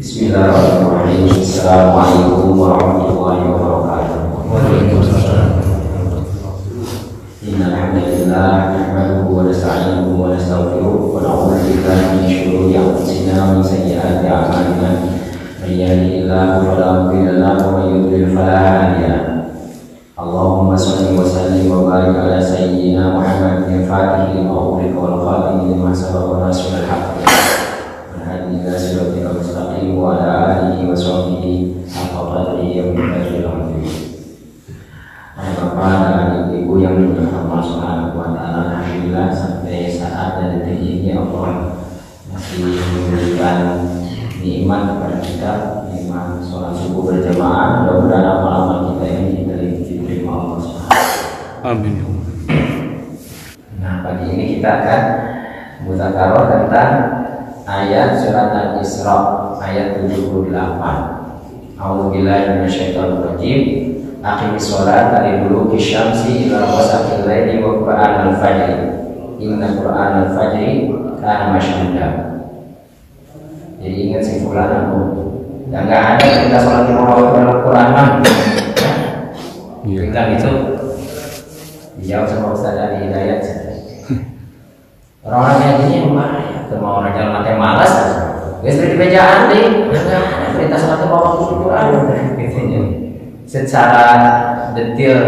Bismillahirrahmanirrahim. Assalamualaikum warahmatullahi wabarakatuh. Waalaikumsalam. Innal hamdalillah nahmaduhu wa nasta'inuhu wa nastaghfiruh wa na'udzu billahi min shururi anfusina wa min sayyiati a'malina. May yahdihillahu fala mudilla lahu wa may yudlil fala hadiya lahu. Allahumma shalli wa sallim wa barik ala sayyidina Muhammadin al-Fatih lima ughliqa wal khatimi lima sabaqa nasrul haqq. Ila siratal mustaqim wa ala alihi wa sahbihi haqqa qadrihi wa miqdaril azim. Bapak dan ibu yang dimuliakan Allah Subhanahu wa taala, alhamdulillah sampai saat dan detik ini Allah masih memberikan nikmat kepada kita, nikmat sholat subuh berjamaah. Mudah-mudahan amal-amal kita ini diterima Allah Subhanahu. Amin. Nah, pagi ini kita akan mudzakarah tentang ayat surat Al-Isra ayat 78. A'udzubillahi minasyaitonir rajim. Aqimis sholata liduluki syamsi ila ghasaqil laili wa qur'anal fajri. Inna qur'anal fajri kana masyhuda. Jadi ingat simpulan aku. Dan enggak ada kita sholat lima waktu dalam Quran mah. Kita itu dijawab sama Ustaz Ali Hidayat. Orang-orang yang ini memang mau orang jalan makai malas, guys beri bejaan deh, nggak perintah sholat waktu Quran, secara detail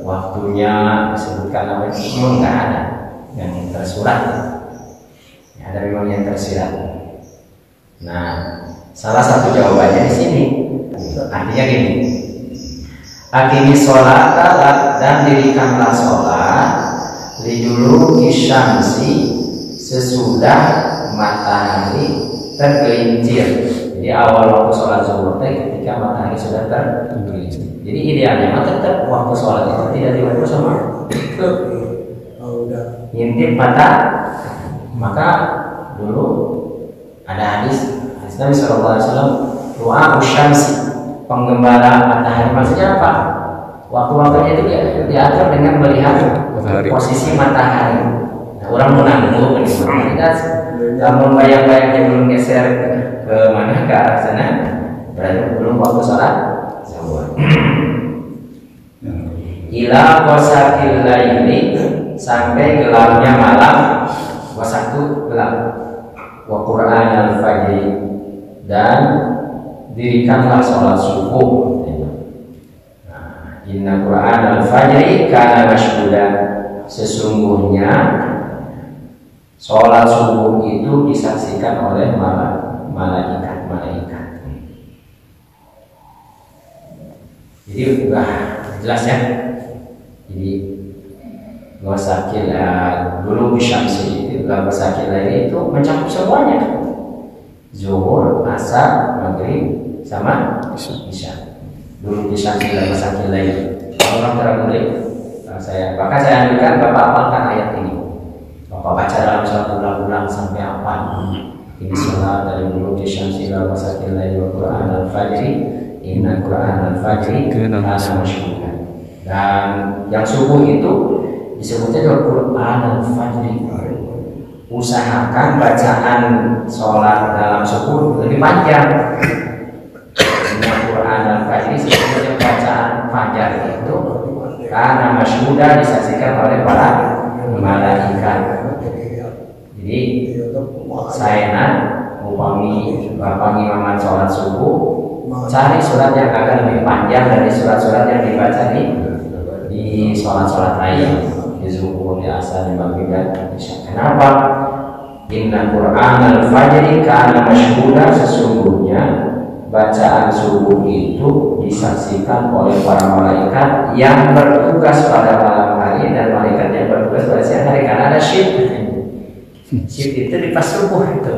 waktunya disebutkan apa itu nggak ada yang tersurat, ya, ada memang yang tersirat. Nah, salah satu jawabannya di sini, artinya gini, aqimis sholata dan dirikanlah sholat liduluki syamsi sesudah matahari tergelincir. Jadi awal waktu sholat zuhur ketika matahari sudah tergelincir. Jadi idealnya tetap waktu sholat itu tidak diwajib sama ngintip mata. Maka dulu ada hadis Nabi SAW, doa usyamsi, penggembala matahari. Maksudnya apa? Waktu-waktunya itu diatur dengan melihat posisi matahari. Orang menangguh kita namun bayang-bayangnya belum geser ke mana, ke arah sana, berarti belum waktu sholat zuhur. Ila ghasaqil laili, sampai gelapnya malam. Ghasaq itu gelap. Wa qur'anal fajri, dan dirikanlah sholat subuh. Inna qur'anal fajri kana masyhuda, sesungguhnya sholat subuh itu disaksikan oleh malaikat. Jadi udah jelas ya. Jadi ghasaqil dulu bisyamsi itu ghasaqil itu mencakup semuanya. Zuhur, asar, maghrib, sama isya. Dulu bisyamsi ghasaqil orang terang bahkan saya ambilkan Bapak apalkan ayat ini. Bapak baca dalam sholat ulang-ulang sampai apa? Ini sholat dari dulu syamsi ila ghasaqil laili wa qur'anal fajri, inna qur'anal fajri kana masyhuda. Dan yang subuh itu disebutnya juga qur'anal fajri. Usahakan bacaan sholat dalam subuh lebih panjang. Inna qur'anal fajri, sebetulnya bacaan fajar itu karena masyhuda, disaksikan oleh para malaikat. Jadi saya upami bapak imaman sholat subuh, cari surat yang agak lebih panjang dari surat-surat yang dibaca di sholat-sholat lain, di zuhur, di asar, di maghrib dan isya. Kenapa? Inna qur'anal fajri kana masyhuda, sesungguhnya bacaan subuh itu disaksikan oleh para malaikat yang bertugas pada malam hari dan malaikat yang bertugas pada siang hari, karena ada shift. Shift itu di pas subuh itu.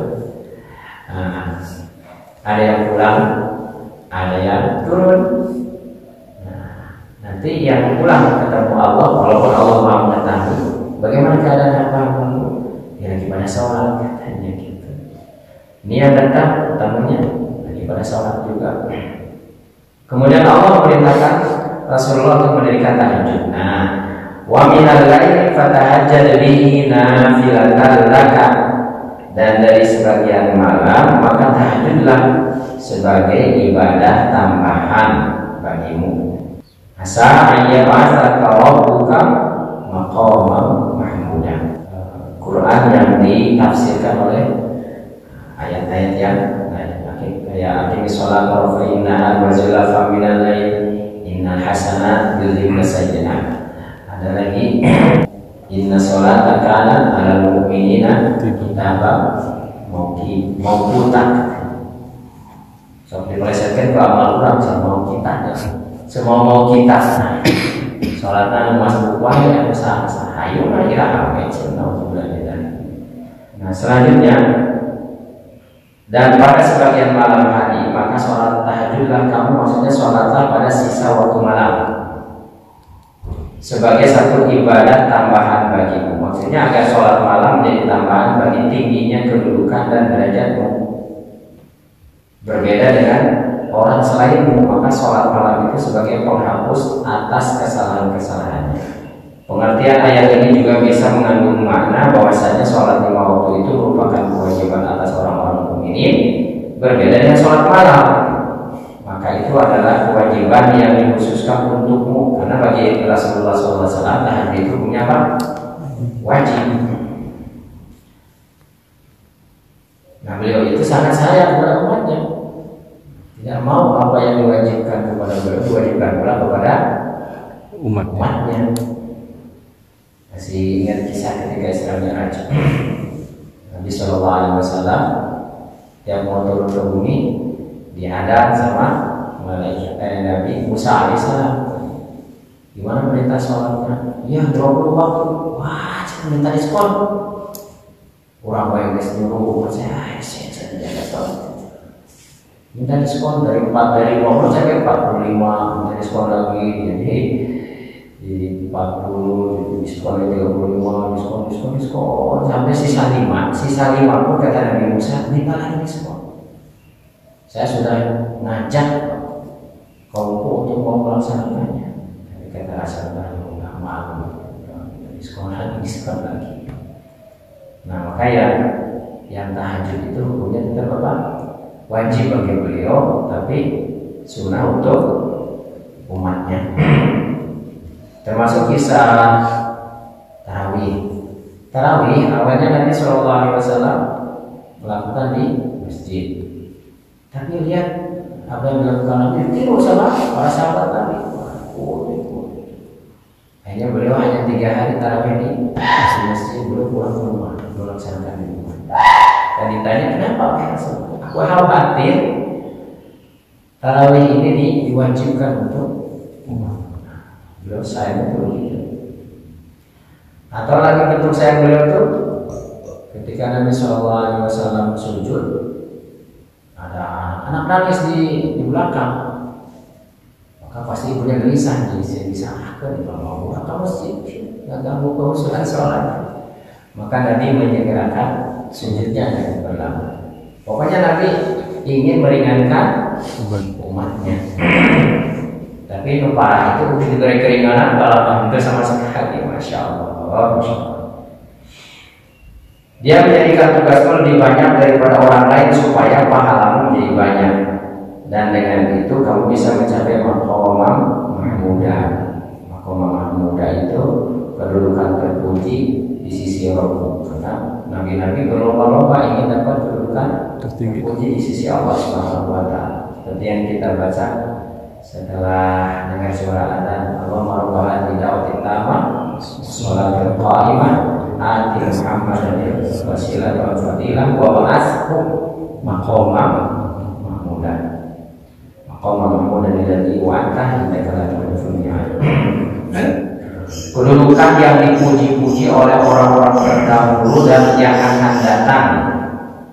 Nah, ada yang pulang, ada yang turun. Nah, nanti yang pulang ketemu Allah, walaupun Allah mau mengetahui bagaimana keadaan hamba-Mu, ya lagi pada sholat katanya gitu. Ini yang datang tamunya lagi pada sholat juga. Kemudian Allah memerintahkan Rasulullah untuk mendirikan tahajud. Nah, wa minal laili fatahajjad bihi nafilatan laka, dan dari sebagian malam maka tahajudlah sebagai ibadah tambahan bagimu. Asa ayyab'atsaka rabbuka maqaman mahmuda. Quran yang ditafsirkan oleh ayat-ayat yang kayak aqimis sholata wa innaha wa zulafa minal lail innal hasanat yudhibna sayyi'at. Ada lagi inna sholata kanat 'alal mu'minina kitaban mawquta. So dipelesetkan ke amal orang sama kita, semua mau kita. Sholatnya masuk bukuan ya besar, ayo lah kira apa Nah selanjutnya, dan pada sebagian malam hari maka sholat tahajudlah kamu, maksudnya sholatlah pada sisa waktu malam sebagai satu ibadah tambahan bagimu. Maksudnya agar sholat malam menjadi tambahan bagi tingginya kedudukan dan derajatmu. Berbeda dengan orang selainmu, maka sholat malam itu sebagai penghapus atas kesalahan-kesalahannya. Pengertian ayat ini juga bisa mengandung makna bahwasanya sholat 5 waktu itu merupakan kewajiban atas orang-orang mukminin, berbeda dengan sholat malam. Maka itu adalah kewajiban yang dikhususkan untukmu, karena bagi Rasulullah SAW tahajud itu punya apa? Wajib. Nah beliau itu sangat sayang kepada umatnya, tidak mau apa yang diwajibkan kepada beliau diwajibkan pula kepada umatnya. Masih ingat kisah ketika Isra Mi'raj, Nabi Shallallahu Alaihi Wasallam yang mau turun ke bumi dihadap sama malaikat Nabi Musa Alaihissalam. Gimana perintah sholatnya? Ya 20 waktu. Wah, jangan minta diskon. Orang yang nyuruh saya jaga sholat. Minta diskon dari 20 sampai 45, minta diskon lagi jadi di 40, diskon 35, diskon sampai sisa 5 pun kata Nabi Musa minta lagi diskon. Saya sudah ngajak kaumku untuk mau melaksanakannya, tapi kata Rasulullah nggak mau, diskon lagi. Nah maka yang tahajud itu hukumnya tetap apa? Wajib bagi beliau, tapi sunnah untuk umatnya. Termasuk kisah tarawih awalnya Nabi Shallallahu Alaihi Wasallam melakukan di masjid, tapi lihat apa yang dilakukan Nabi tiru sama para sahabat Nabi. Akhirnya beliau hanya 3 hari tarawih di masjid, beliau pulang ke rumah melaksanakan di rumah. Dan ditanya kenapa? Aku khawatir tarawih ini diwajibkan untuk umat. Beliau sayang begitu. Atau lagi bentuk sayang beliau itu ketika Nabi Shallallahu Alaihi Wasallam sujud, ada anak nangis di belakang, maka pasti ibunya gelisah, jadi disalahkan kalau mau ke masjid, nggak ganggu kehusuan sholat. Maka Nabi menyegerakan sujudnya dengan berlama. Pokoknya Nabi ingin meringankan umatnya. Tapi lupa itu diberi keringanan kalau hampir sama sekali, masya Allah. Dia menjadikan tugasmu lebih banyak daripada orang lain supaya pahalamu menjadi banyak, dan dengan itu kamu bisa mencapai maqamam mahmuda. Maqamam mahmuda itu kedudukan terpuji di sisi Allah, karena nabi-nabi berlomba-lomba ingin dapat kedudukan terpuji di sisi Allah Subhanahu wa Ta'ala. Seperti yang kita baca setelah dengar suara adzan, Allahumma rabbana bid'awatin tamah sholatul qa'imah ati Muhammadan wasilah wa fadilah wa ba'athu maqamam mahmudan. Maqamam mahmudan alladzi wa'ata innaka la tukhlifu al-mi'ad. Kedudukan yang dipuji-puji oleh orang-orang terdahulu dan yang akan datang.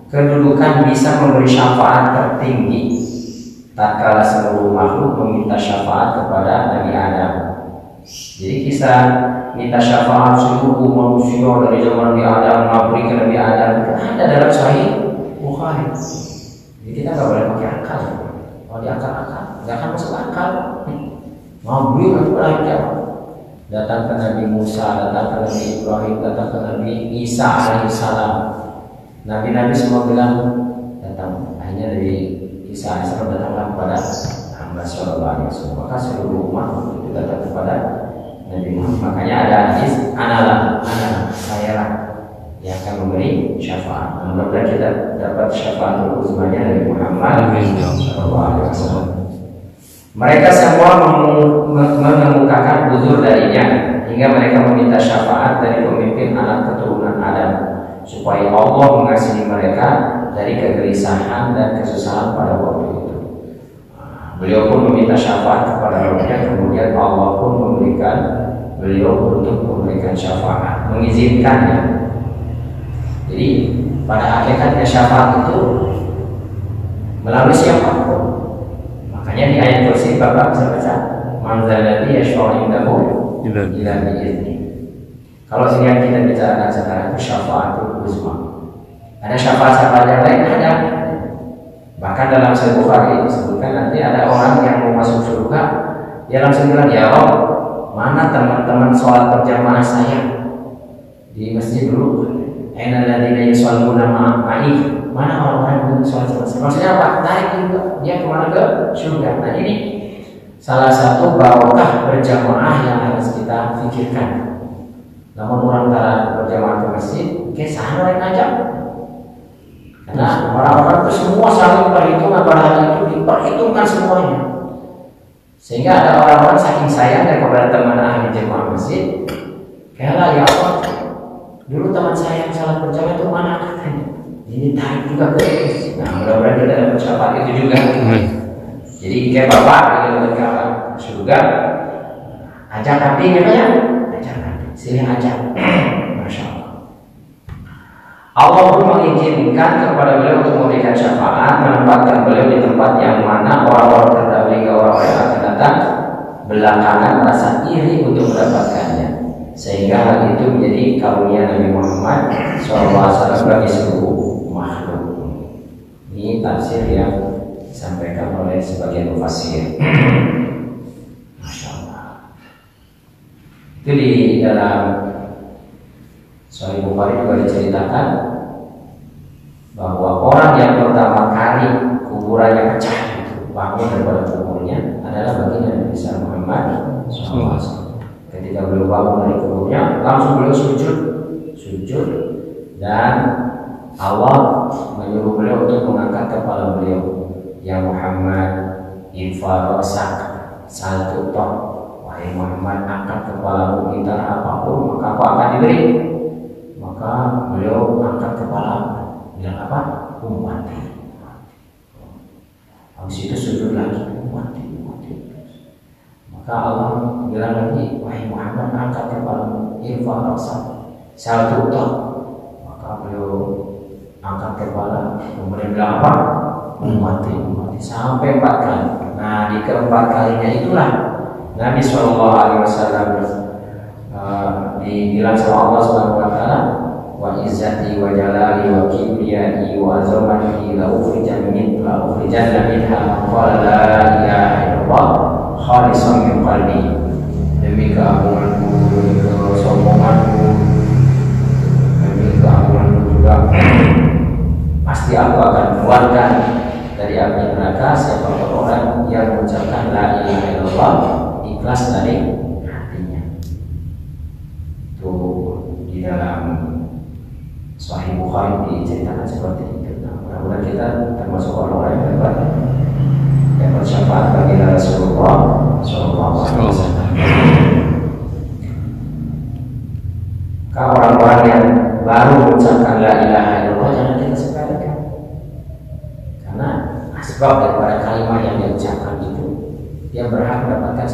Kedudukan bisa memberi syafaat tertinggi tatkala seluruh makhluk meminta syafaat kepada Nabi Adam. Jadi kisah minta syafaat seluruh manusia dari zaman Nabi Adam mengabdi ke Nabi Adam itu ada dalam Sahih Bukhari. Jadi kita nggak boleh pakai akal. Kalau diakal-akal nggak akan masuk akal. Mengabdi itu lagi datang ke Nabi Musa, datang ke Nabi Ibrahim, datang ke Nabi Isa alaihissalam. Nabi-nabi semua bilang datang. Hanya dari Isa maka seluruh umat itu datang kepada Nabi Muhammad. Makanya ada hadis, anak saya lah yang akan memberi syafaat. Mudah-mudahan kita dapat syafaat uzmanya dari Muhammad SAW. Mereka semua mengemukakan uzur darinya hingga mereka meminta syafaat dari pemimpin anak keturunan Adam supaya Allah mengasihi mereka dari kegelisahan dan kesusahan pada waktu itu. Beliau pun meminta syafaat kepada Rabbnya, kemudian Allah pun memberikan beliau untuk memberikan syafaat, mengizinkannya. Jadi pada hakikatnya syafaat itu melalui siapapun. Makanya di ayat kursi Bapak bisa baca, man zalladzi yashfa'u indahu illa bi'idznih. Kalau sekarang kita bicarakan sekarang syafaatul uzma. Ada syafaat yang lain ada. Bahkan dalam Sahih Bukhari disebutkan nanti ada orang yang mau masuk surga, dia langsung bilang, ya Rabb, mana teman-teman sholat berjamaah saya di masjid dulu? Aina alladziina yusholluna ma'i? Mana orang-orang yang sholat sama saya? Maksudnya apa? Tarik juga dia kemana? Ke surga. Nah ini salah satu barokah berjamaah yang harus kita pikirkan. Namun orang berjamaah ke masjid, sana lain aja. Karena orang-orang itu semua saling perhitungan pada hari itu, diperhitungkan semuanya. Sehingga ada orang-orang saking sayang kepada teman ahli jemaah masjid, kayaklah ya Allah, dulu teman saya yang salat berjamaah itu mana katanya? Ini tarik juga ke masjid. Nah mudah-mudahan kita dapat syafaat itu juga. Jadi kayak bapak ke surga, ajak hatinya ya, ajak hati, sini ajak. Masya Allah. Allah pun mengizinkan kepada beliau untuk memberikan syafaat, menempatkan beliau di tempat yang mana orang-orang terdahulu hingga orang-orang yang akan datang belakangan merasa iri untuk mendapatkannya, sehingga hal itu menjadi karunia Nabi Muhammad SAW bagi seluruh makhluk. Ini tafsir yang disampaikan oleh sebagian mufassir. Masya Allah. Itu di dalam Sahih Bukhari juga diceritakan bahwa orang yang pertama kali kuburannya pecah itu bangun daripada kuburnya adalah baginda Nabi Muhammad SAW. Ketika beliau bangun dari kuburnya, langsung beliau sujud dan Allah menyuruh beliau untuk mengangkat kepala beliau. Ya Muhammad, infa rasak sal tutoh. Wahai Muhammad, angkat kepalamu, minta apapun maka aku akan diberi. Maka beliau angkat kepala, bilang apa? Ummati. Habis itu sujud lagi, ummati. Maka Allah bilang lagi, wahai Muhammad, angkat kepalamu, irfa rasak sal tutoh. Maka beliau angkat kepala, kemudian bilang apa? Ummati. Sampai 4 kali. Nah di keempat kalinya itulah Nabi SAW dibilang sama Allah Subhanahu Wa Taala, wa izzati wa jalali wa kibriyai wa azamati la ukhrijan minha qala la ilaha illallah khalisan min qalbi. Demi keagunganku, demi kesombonganku, demi keagunganku juga pasti aku akan keluarkan dari api neraka siapa orang yang mengucapkan la ilaha illallah ikhlas dari hatinya. Itu di dalam Sahih Bukhari diceritakan seperti itu. Nah, mudah-mudahan kita termasuk orang-orang yang dapat syafaat bagi Rasulullah SAW. Kalau orang-orang yang baru mengucapkan la ilaha illallah jangan kita sepelekan, karena asbab daripada kalimat yang diucapkan itu dia berhak mendapatkan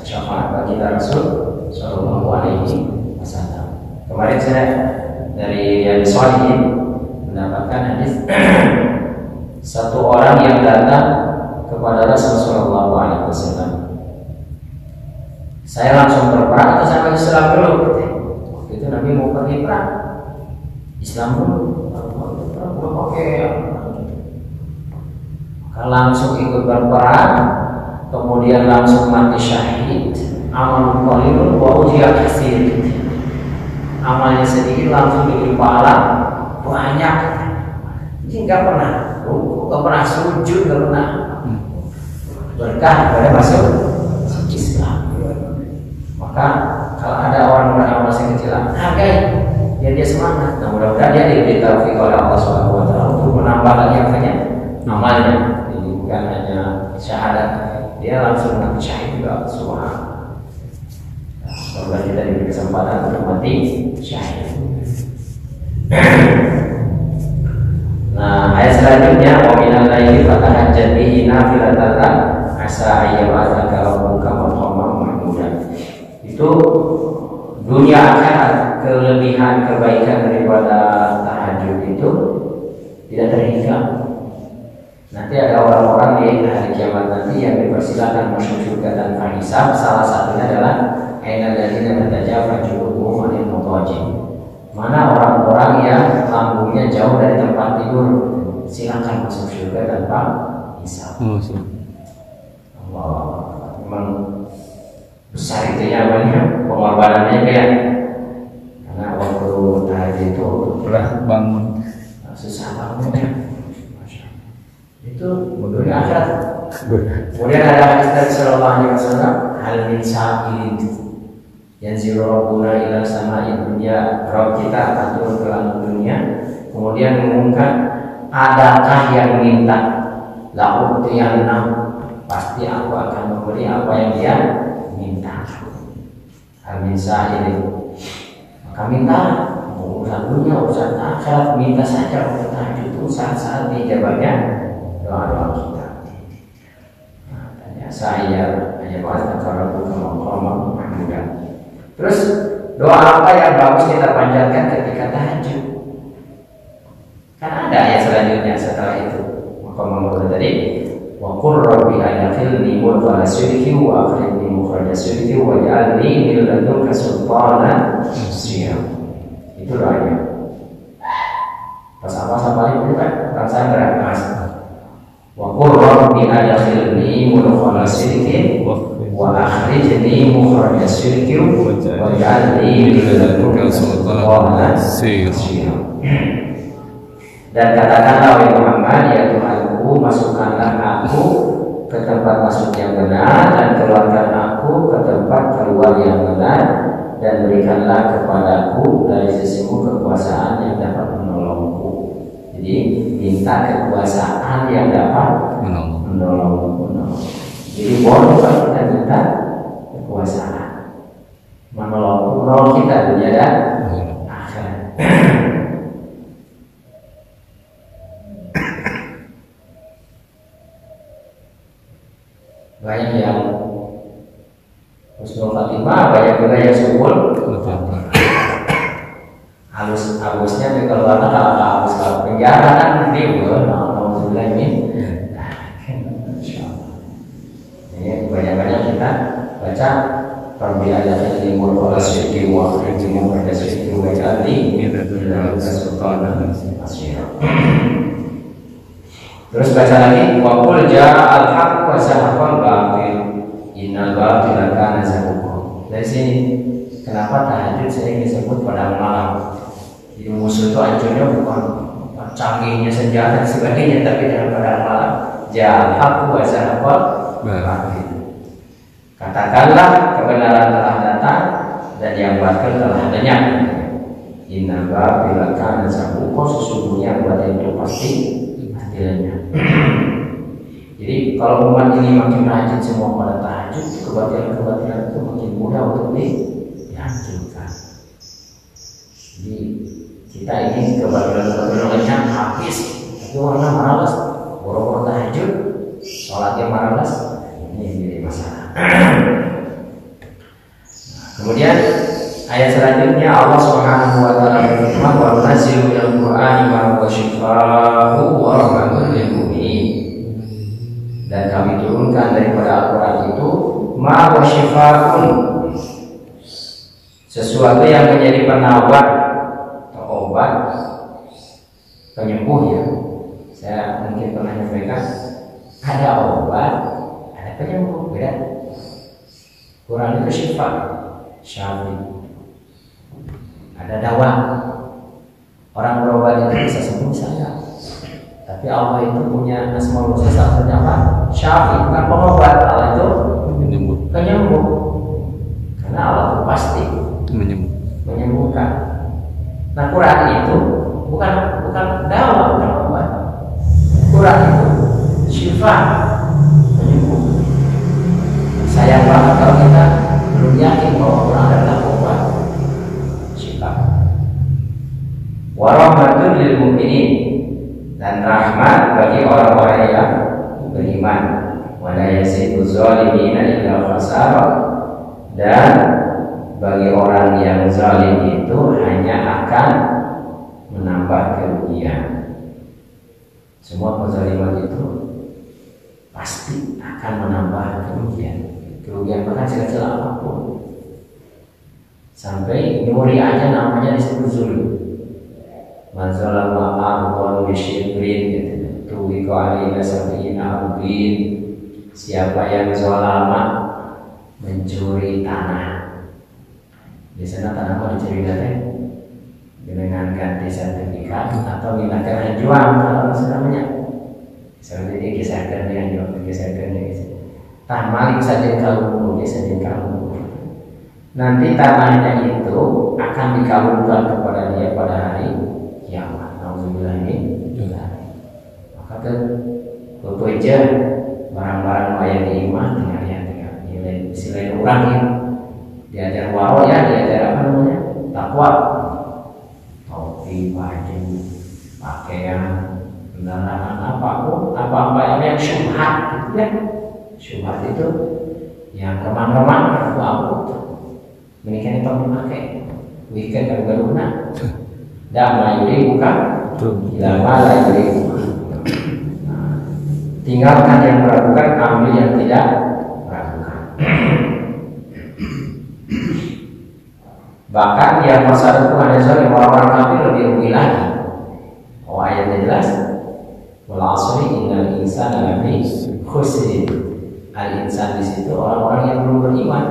syafaat bagi Rasul Sallallahu Alaihi Wasallam. Kemarin saya dari Riyadhus Shalihin mendapatkan hadis satu orang yang datang kepada Rasul Sallallahu Alaihi Wasallam. Saya langsung berperang atau saya Islam dulu? Waktu itu Nabi mau pergi perang, Islam dulu, belum pakai. Maka langsung ikut berperang, kemudian langsung mati syahid. Amal qalilun wa ujra katsir. Amalnya sedikit langsung diberi pahala banyak. Ini nggak pernah ruku, nggak pernah sujud, nggak pernah berkah pada masuk diberi taufik oleh Allah Subhanahu wa taala untuk menambah lagi apanya? Amalnya. Jadi bukan hanya syahadat, dia langsung mengaku syahid juga. Subhanallah. Semoga kita diberi kesempatan untuk mati syahid. Nah, ayat selanjutnya wa minal laili fatahajjat bihi nafilatan lak asa ayyab'atsaka rabbuka maqaman mahmudan. Itu dunia akhirat, kelebihan kebaikan daripada tahajud itu tidak terhingga. Nanti ada orang-orang di hari kiamat nanti yang dipersilakan masuk surga tanpa hisab. Salah satunya adalah ainal ladzina tatajafa junubuhum 'anil madajih. Mana orang-orang yang lambungnya jauh dari tempat tidur, silakan masuk surga tanpa hisab. Allah, memang besar itu ya banyak pengorbanannya kayak, karena waktu tahajud itu berat bangun, susah bangunnya, itu dunia akhirat. Kemudian ada hadis dari Sallallahu Alaihi Wasallam, hal min sa'ilin yanzilu rabbuna ila sama'i dunya, Rabb kita akan turun ke langit dunia, kemudian mengumumkan, adakah yang minta? La'utiyanna, pasti aku akan memberi apa yang dia minta. Amin sa'ilin, maka minta, urusan dunia, urusan akhirat, minta saja. Untuk tahajud itu saat-saat dijawabnya doa-doa kita. Nah, tanya saya hanya bahasa kalau bukan ngomong mudah. Terus doa apa yang bagus kita panjatkan ketika tahajud? Kan ada ayat selanjutnya setelah itu. Maka menurut tadi, wa qur rabbi adkhilni mudkhala sidqi wa akhrijni mukhraja sidqi waj'alni min ladunka sultanan nasira. Itu doanya. Pas apa-apa itu kan perasaan berat. Wa qur rabbi adkhilni mudkhala sidqi wa akhrijni mukhraja sidqi waj'alni min ladunka sultanan nasira. Dan katakanlah wahai Muhammad, ya Tuhanku, masukkanlah aku ke tempat masuk yang benar dan keluarkan aku ke tempat keluar yang benar, dan berikanlah kepadaku dari sisimu kekuasaan yang dapat menolongku. Jadi minta kekuasaan yang dapat menolongku. Jadi boleh kita minta kekuasaan menolong kita dunia dan akhirat. Banyak yang husnul khatimah, banyak juga yang subul halus-halusnya dikeluarkan kalau penjara kan ribut, alhamdulillah ini. Banyak-banyak kita baca perbiayaan timur kalau sedikit waktu timur pada sedikit wajali sultan asyir. Terus baca lagi, wa qul ja'al haqq wa zahaqal batil innal batila kana zahuqa. Dari sini kenapa tahajud sering disebut pada malam? Jadi musuh itu hancurnya bukan canggihnya senjata dan sebagainya, tapi dalam pada malam. Ja'al haqq wa zahaqal batil. Katakanlah kebenaran telah datang dan yang batil telah lenyap. Innal batila kana zahuqa, sesungguhnya batil itu pasti hasilnya. Jadi kalau umat ini makin rajin semua pada tahajud, kebatilan-kebatilan itu makin mudah untuk dihancurkan. Jadi kita ini kebatilan-kebatilan lenyap habis, tapi orang malas, boro-boro tahajud, sholatnya malas, ini jadi masalah. Kemudian ayat selanjutnya Allah Subhanahu wa taala berfirman, wa nunazzilu minal Qur'ani ma huwa syifaa'un wa rahmatun lil mu'minin. Dan kami turunkan daripada Al-Qur'an itu ma huwa syifaa'un, sesuatu yang menjadi penawar atau obat penyembuh ya. Saya mungkin pernah menyampaikan ada obat, ada penyembuh, beda. Quran itu syifa, syafi. Ada dawa. Orang berobat itu bisa sembuh saja. Tapi Allah itu punya asmaul husna, salah satunya apa? Syafi, bukan pengobat. Allah itu penyembuh. Karena Allah itu pasti menyembuhkan. Nah, Quran itu bukan teguran itu syifa, penyembuh. Sayang banget kalau kita belum yakin bahwa Quran adalah obat syifa. Wa rahmatul lil mu'minin, dan rahmat bagi orang-orang yang beriman. Wa la yazidu zalimina illa khasara, dan bagi orang yang zalim itu hanya akan menambah kerugian. Semua kezaliman itu pasti akan menambah kerugian. Kerugian bahkan sekecil apapun. Sampai nyuri aja namanya disebut zulm. Man zalama ardan bi syibrin, gitu. Tuwiqu alaihi sab'ina arbin. Siapa yang zalama mencuri tanah. Biasanya tanah mau dicuri dengan ganti sertifikat atau minta jual, kalau namanya. Misalnya dia geserkan dengan jual, geserkan dengan tah maling saja kalau geserkan kalau. Nanti tanahnya itu akan dikabulkan kepada dia pada hari kiamat. Alhamdulillah ini. Maka tuh aja barang-barang yang diimah dengan yang nilai istilah orang ini. Diajar waro ya, diajar apa namanya? Takwa. Topi, baju, pakaian, kendaraan, apapun, apa-apa yang syubhat, gitu ya. Syubhat itu yang remang-remang, apa-apa. Menikah itu memakai weekend kalau berguna. Dan mayuri bukan, lama layuri bukan. Tinggalkan yang meragukan, ambil yang tidak meragukan. Bahkan yang masa depan ada soal orang-orang kafir lebih rugi lagi. Oh, ayatnya jelas. Wal 'asri innal insana lafi khusr. Al-insan di situ orang-orang yang belum beriman.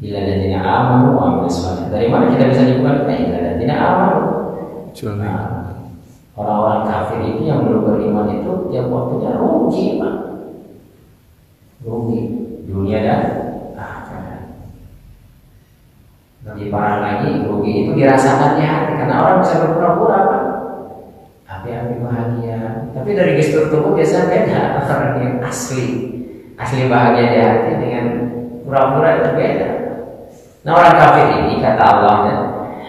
Illa alladziina aamanu wa 'amilus shalihaat. Dari mana kita bisa dibuat? Illa alladziina aamanu. Orang-orang kafir itu yang belum beriman itu tiap waktunya rugi, Pak. Rugi dunia dan akhirat. Lebih parah lagi, rugi itu dirasakan di hati, karena orang bisa berpura-pura, Pak. Api-api bahagia, tapi dari gestur tubuh biasanya beda. Orang yang asli bahagia di hati dengan pura-pura itu beda. Nah, orang kafir ini kata Allah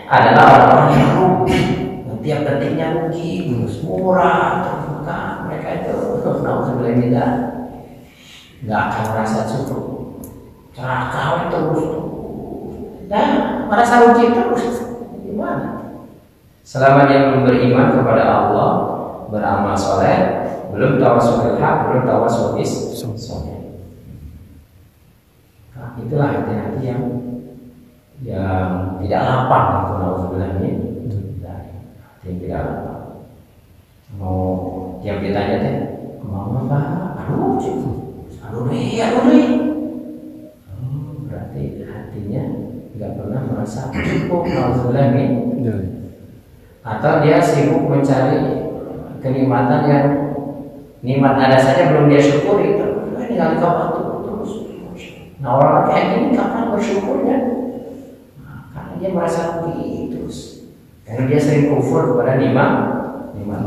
adalah orang-orang yang rugi, tiap detiknya rugi, terus murah, maka mereka itu tidak nggak akan merasa cukup, cerakah terus. Dan merasa rugi terus. Gimana? Selama dia belum beriman kepada Allah, beramal soleh, belum tawasul hak, belum tawasul soleh. Nah, itulah hati-hati yang tidak lapang itu nauzubillah min. Yang tidak lapang. Mau tiap ditanya teh, mau apa? Aduh, berarti hatinya nggak pernah merasa cukup, nauzubillah min. Atau dia sibuk mencari kenikmatan yang nikmat ada saja belum dia syukuri. Ini nggak waktu terus. Nah, orang kayak gini kapan bersyukurnya? Nah, karena dia merasa rugi terus. Karena dia sering kufur kepada nikmat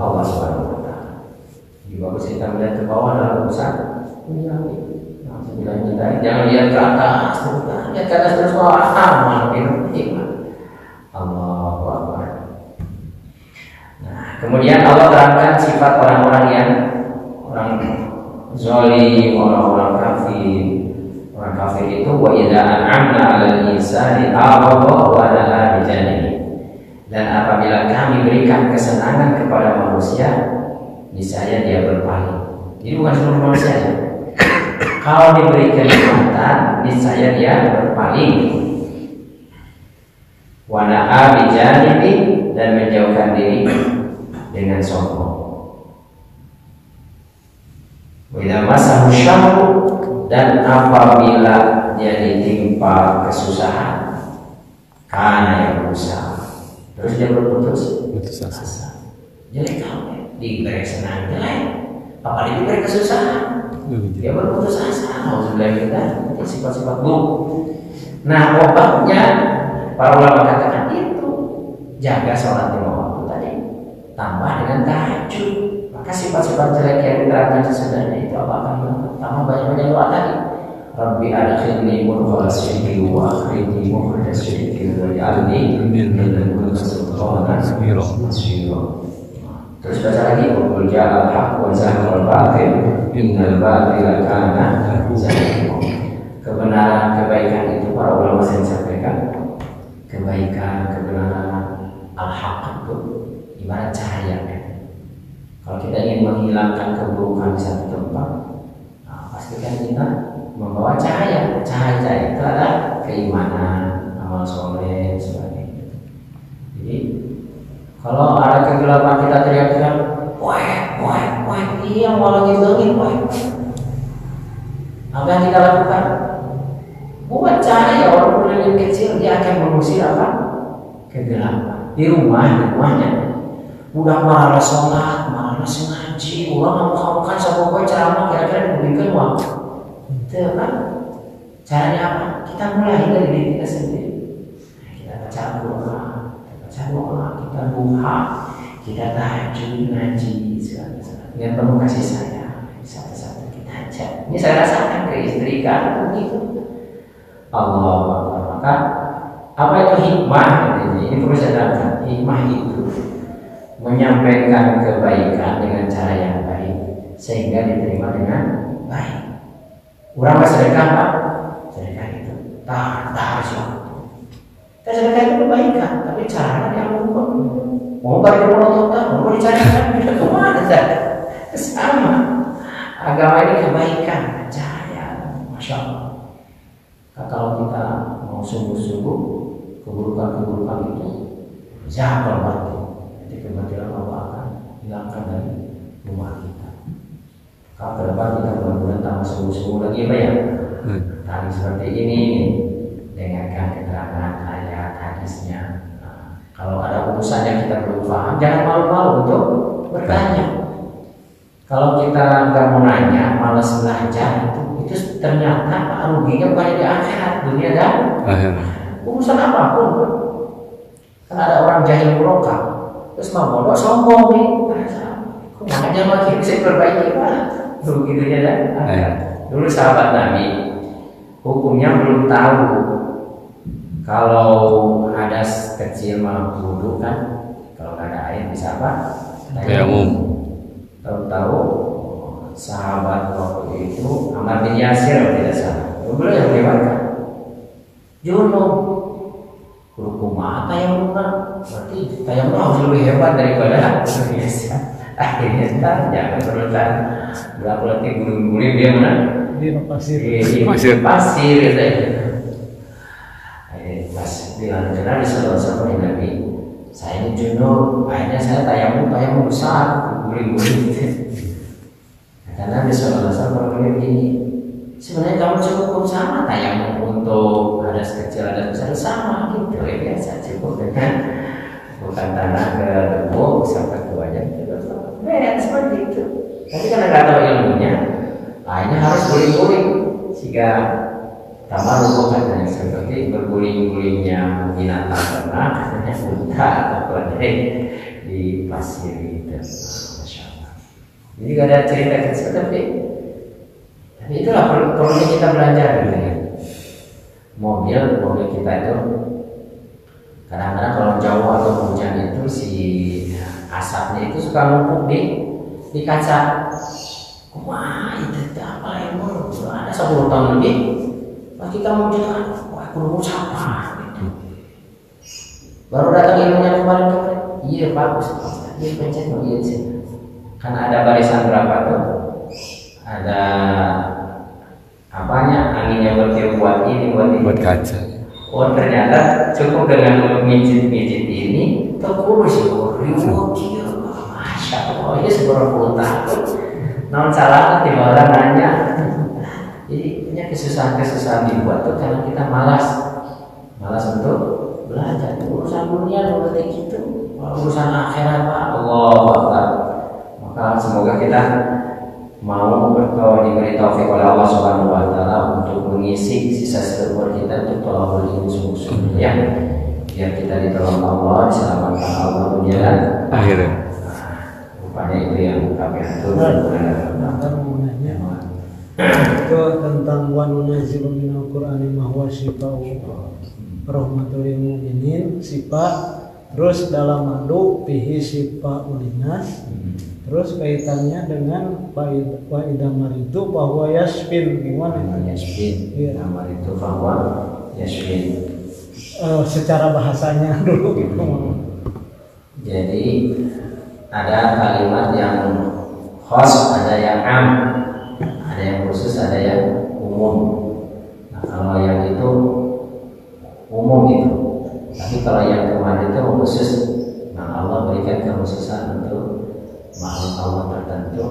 Allah Subhanahu wa taala. Di bawah kita melihat ke bawah dalam urusan dunia ini. Jangan lihat ke atas, lihat ke atas terus bawah aman nikmat. Allahu Akbar. Nah, kemudian Allah terangkan sifat orang-orang yang orang zalim, orang-orang kafir. Orang kafir itu wa idza an'amna 'alal insani a'rada wa na'a bi janibi. Dan apabila kami berikan kesenangan kepada manusia, niscaya dia berpaling. Jadi bukan seluruh manusia. Kalau diberi kenikmatan, niscaya dia berpaling. Wa na'a bi janibi, dan menjauhkan diri dengan sombong. Wa idza masahu syarru, dan apabila dia ditimpa kesusahan, karena yang berusaha, terus dia berputus asa. Jelek kamu diberi senang jelek, apalagi diberi kesusahan, dia berputus asa. Alhamdulillah, itu sifat-sifat buruk. Nah, obatnya para ulama katakan itu jaga sholat lima waktu tadi, tambah dengan tahajud, maka maka sifat-sifat jelek yang diterangkan sesudahnya itu apa akan hilang. Pertama banyak-banyak doa tadi. Rabbi adkhilni mudkhala sidqin wa akhrijni mukhraja sidqin waj'alni min ladunka sultanan nasira. Terus baca lagi qul ja'al haqq wa zahaqal batil innal batila kana zahuqa. Kebenaran, kebaikan itu para ulama sering sampaikan. Kebaikan, kebenaran, al-haq itu ibarat cahaya. Kalau kita ingin menghilangkan keburukan di satu tempat, nah, pastikan kita membawa cahaya. Cahaya itu adalah keimanan, amal soleh, sebagainya. Jadi kalau ada kegelapan kita teriak-teriak, wah, iya mau lagi langit, apa yang kita lakukan? Buat cahaya. Orang yang kecil dia akan mengusir apa? Kegelapan. Di rumahnya udah malas sholat, malas ngaji, orang mau kan sama ceramah kira-kira diberikan uang. Itu kan caranya apa? Kita mulai dari diri kita sendiri. Kita baca doa, kita duha, kita tahajud, ngaji, segala. Dengan penuh kasih sayang, satu-satu kita aja. Ini saya rasakan ke istri kan begitu. Allah Akbar. Maka apa itu hikmah? Ini perlu saya terangkan. Hikmah itu menyampaikan kebaikan dengan cara yang baik sehingga diterima dengan baik. Orang bersedekah Pak, sedekah itu tak harus waktu. Sedekah itu kebaikan, tapi caranya yang mau balik ke mau dicarikan kita kemana saja. Sama. Agama ini kebaikan, cahaya, masya Allah. Kalau kita mau sungguh-sungguh keburukan-keburukan itu jangan berarti. Jadi kebatilan Allah akan hilangkan dari rumah kita. Kalau ke depan kita mudah-mudahan tambah sungguh-sungguh lagi apa ya? Tadi seperti ini dengarkan keterangan ayat hadisnya. Nah, kalau ada urusan yang kita belum paham, jangan malu-malu untuk bertanya. Kalau kita nggak mau nanya, malas belajar itu ternyata ruginya bukan di akhirat, dunia dan urusan apapun. Kan ada orang jahil merokok, terus mau bodoh sombong nih. Kok makanya makin bisa perbaiki Pak? Rugi dunia dan akhirat. Dulu sahabat Nabi hukumnya belum tahu kalau ada kecil mau wudhu kan, kalau nggak ada air bisa apa? Tayamum. Tahu-tahu sahabat waktu itu Ammar bin Yasir tidak salah. Beliau yang lewatkan. Junub. Hukum mata yang bukan. Berarti tayamum harus lebih hebat daripada biasa. Akhirnya jangan perlu berapa detik guling-guling dia mana? Di pasir gitu. Pas dilanjutkan diselesaikan Nabi. Saya ini junub. Akhirnya saya tayamum besar. Guling-guling. Karena Nabi Sallallahu Alaihi Wasallam begini, sebenarnya kamu cukup sama tayamum untuk ada kecil ada besar sama gitu ya biasa cukup dengan bukan tanah ke debu sampai ke wajah terus seperti itu. Tapi karena nggak tahu ilmunya, akhirnya harus guling-guling sehingga tambah hubungan seperti berguling-gulingnya binatang ternak, unta atau di pasir itu. Jadi gak ada cerita kecil tapi itulah perlunya kita belajar gitu ya. Mobil kita itu kadang-kadang kalau jauh atau hujan itu si asapnya itu suka numpuk di kaca. Wah itu apa emang ada 10 tahun lebih pas kita mau jalan, wah perlu siapa gitu. Baru datang ilmunya kemarin, iya bagus, iya pencet mau iya sih. Karena ada barisan berapa tuh? Ada apanya? Anginnya buat ini, buat kaca. Oh ternyata cukup dengan mijit-mijit ini terkurus ya. Masya Allah, ini seberapa tahun. Non salah tiba orang nanya. Jadi punya kesusahan dibuat tuh karena kita malas untuk belajar. Urusan dunia seperti itu, urusan akhirat Pak Allah. Maka semoga kita mau diberi taufik oleh Allah Subhanahu wa taala untuk mengisi sisa umur kita untuk tolong ilmu sungguh-sungguh ya. Biar kita ditolong Allah, diselamatkan Allah dunia dan akhirat. Rupanya itu yang kami Ntar mau nanya itu tentang wa nunazzilu minal qur'ani ma huwa syifaa'un rahmatul lil mu'minin, sifat. Terus dalam madu fihi syifaa'un linnas. Terus kaitannya dengan wa idza maritu bahwa yasfin, gimana? Yasfin. Idza maritu bahwa yasfin. Secara bahasanya dulu gitu. Jadi ada kalimat yang khas, ada yang am, ada yang khusus, ada yang umum. Nah, kalau yang itu umum itu, tapi kalau yang kemarin itu khusus, nah Allah berikan kekhususan untuk makhluk Allah tertentu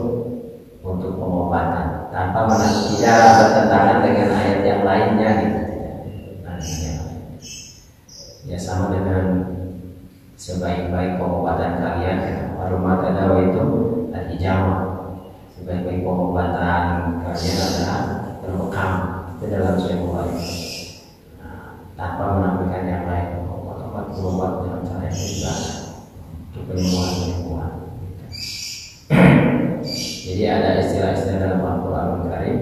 untuk pengobatan tanpa tidak bertentangan dengan ayat yang lainnya gitu. Ya sama dengan sebaik-baik pengobatan kalian, rumah tadawa itu al-hijamah. Sebaik-baik pengobatan kalian adalah berbekam itu dalam sebuah tanpa menampilkan yang lain. Obat-obat berobat dengan cara yang juga untuk penyembuhan. Jadi ada istilah-istilah dalam Al-Quran Karim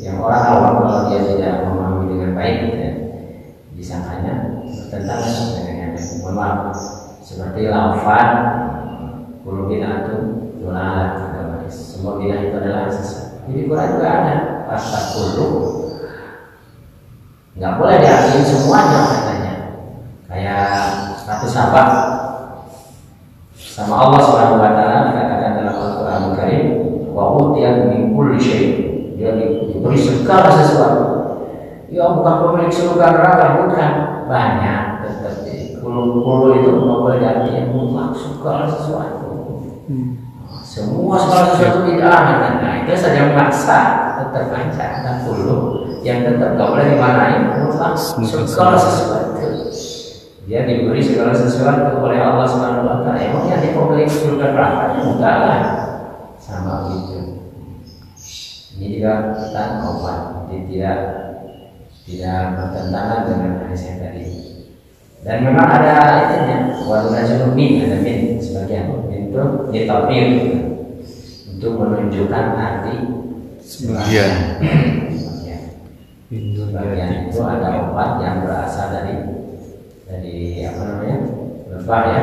yang orang awam kalau dia tidak memahami dengan baik gitu ya, disangkanya bertentangan dengan yang mohon maaf, seperti lafaz kullu bid'atun dolalah, semua bid'ah itu adalah sesat. Jadi Quran juga ada lafaz kullu, nggak boleh diartikan semuanya katanya. Kayak satu sahabat sama Allah Subhanahu wa taala dikatakan dalam Al-Qur'an Karim, wa utiya min kulli syai', dia diberi segala sesuatu. Ya bukan pemilik surga neraka, bukan, banyak. Kulu itu nggak boleh diartikan mutlak segala sesuatu. Semua segala sesuatu tidak ada. Nah itu saja memaksa tetap aja ada kulu yang tetap nggak boleh dimarahin mutlak segala sesuatu. Dia diberi segala sesuatu oleh Allah Subhanahu wa taala. Emangnya dia pemilik surga neraka? Enggak lah. Sama gitu. Ini juga kita obat, tidak bertentangan dengan hadis yang tadi. Dan memang ada itunya, walau najul min, ada min sebagian min itu ditafsir untuk menunjukkan arti sebagian. Sebagian itu ada obat yang berasal dari apa namanya, lebah ya,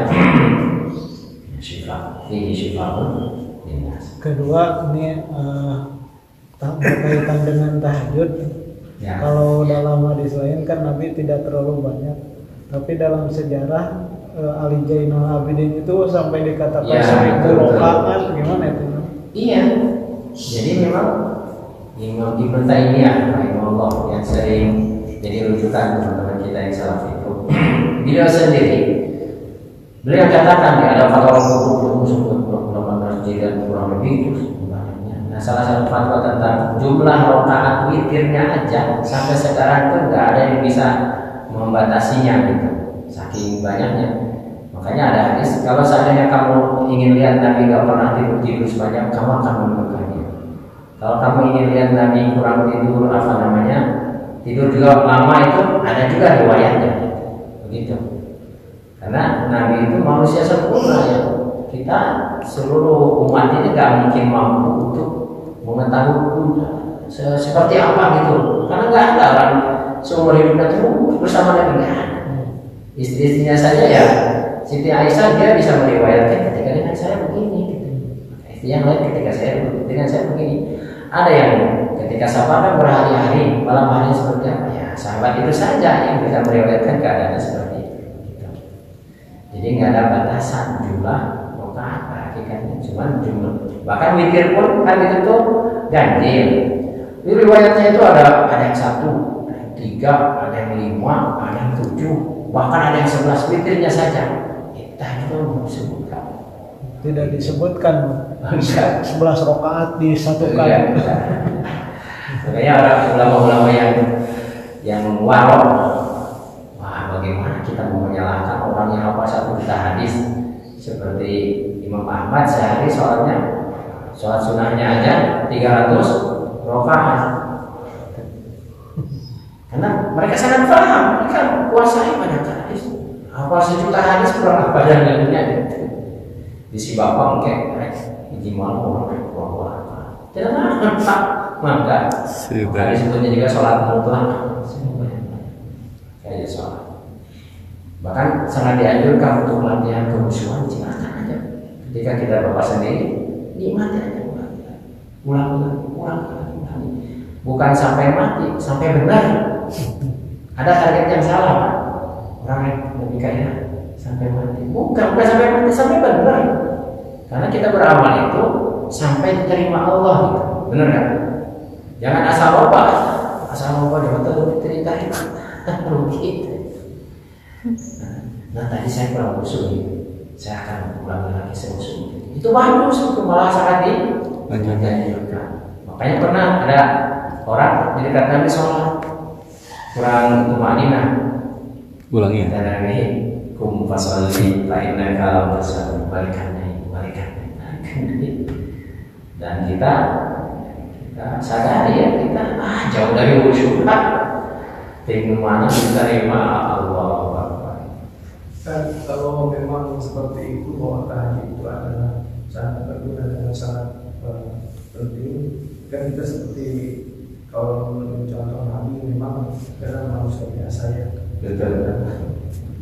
syifa, ini syifaun linnas. Kedua ini berkaitan dengan tahajud. Ya. Kalau dalam hadis lain kan Nabi tidak terlalu banyak, tapi dalam sejarah Ali Zainal Abidin itu sampai dikatakan ya, 1000 rakaat, gimana itu? Iya, jadi memang Imam Ibnu Taimiyah rahimahullah yang sering jadi rujukan teman-teman kita yang salaf itu, beliau sendiri beliau katakan di ada fatwa kubur sebut 18 jilid kurang lebih itu. Nah, salah satu fatwa tentang jumlah rakaat witirnya aja sampai sekarang tuh nggak ada yang bisa membatasinya gitu, saking banyaknya. Makanya ada hadis, kalau seandainya kamu ingin lihat Nabi nggak pernah tidur sebanyak, kamu akan menemukannya. Kalau kamu ingin lihat Nabi kurang tidur tidur juga lama, itu ada juga riwayatnya, begitu. Karena Nabi itu manusia sempurna ya. Kita seluruh umat ini nggak mungkin mampu untuk mengetahui seperti apa gitu, karena nggak ada orang seumur hidupnya terus bersama Nabi, nggak ada. Istri-istrinya saja ya, Siti Aisyah dia bisa meriwayatkan ketika dengan saya begini, gitu. Istri yang lain ketika dengan saya begini. Ada yang ketika sahabat berhari-hari, malam hari seperti apa ya, sahabat itu saja yang bisa meriwayatkan keadaannya seperti itu. Gitu. Jadi nggak ada batasan jumlah rakaat, hakikatnya cuma jumlah. Bahkan witir pun kan itu tuh ganjil. Di riwayatnya itu ada yang 1, ada yang 3, ada yang 5, ada yang 7, bahkan ada yang 11 witirnya saja. Kita itu disebutkan. Tidak disebutkan 11 rakaat disatukan. Makanya orang ulama-ulama yang warok, wah bagaimana kita mau menyalahkan orang yang hafal satu juta hadis seperti Imam Ahmad sehari sholat sunnahnya aja 300 rakaat. Karena mereka sangat paham, mereka kuasai banyak hadis. Hafal 1 juta hadis berapa badannya gitu. Di si bapak kayak Iji malam orang tidak nampak maka disebutnya juga sholat mutlak. Kayak sholat. Bahkan sangat dianjurkan untuk latihan kehusuan, silakan aja. Ketika kita bapak sendiri, nikmati aja ulang. Bukan sampai mati, sampai benar. Ada target yang salah, Pak. Orang yang lebih kaya sampai mati. Bukan sampai mati, sampai benar. Karena kita beramal itu sampai diterima Allah, gitu. Benar kan? Jangan asal loba dia betul diterima. Rugi. Nah tadi saya kurang usul, saya akan ulangi lagi saya usul. Itu bagus, itu malah sangat dianjurkan. Makanya pernah ada orang di dekat Nabi sholat kurang tumanina. Ulangi. Dari kum fasolli fa innaka lam tasalli balikan. Dan kita sadari ya kita jauh dari khusyuk. Tinggal mana diterima Allah. Dan kalau memang seperti itu bahwa tahajud itu adalah sangat berguna dan sangat penting, kan kita seperti kalau menurut contoh Nabi memang karena manusia biasa ya. Betul.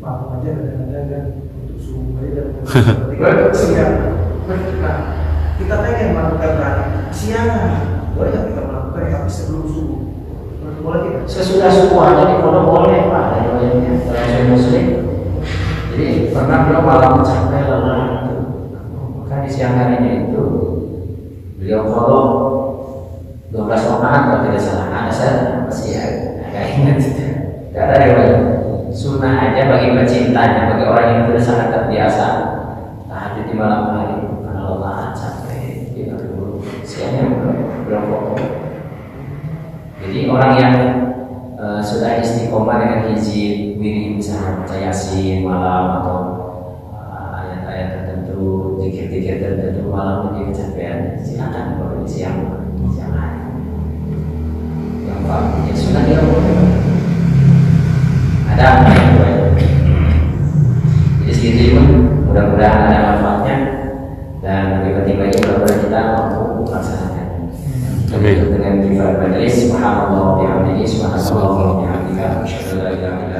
Maklum aja kadang-kadang kan untuk subuh aja dan seperti siang. Nah, kita pengen melakukan tahajud siang, boleh nggak kita melakukan tapi sebelum subuh? Boleh tidak? Sesudah subuh aja di pondok boleh Pak, dari Muslim. Jadi pernah beliau malam sampai lelah itu, maka di siang harinya itu beliau kodok 12 rakaat kalau tidak salah. Ada saya masih agak ingat itu. Tidak ada riwayat. Sunnah aja bagi pecintanya, bagi orang yang tidak sangat terbiasa tahajud di malam hari karena lelah sampai tidur dulu. Siangnya belum pokok. Jadi orang yang sudah istiqomah dengan hizib, wirid misalnya baca Yasin malam atau ayat-ayat tertentu, zikir-zikir tertentu malam menjadi kecapean, silakan kalau di siang hari. Yang paling sudah dilakukan. Ada apa yang boleh? Jadi segitu mudah-mudahan ada manfaatnya dan lebih penting lagi mudah-mudahan kita mampu melaksanakan. Dengan kifat majelis, subhanallah wa bihamdihi, subhanallah wa bihamdika, asyhadu an la ilaha illa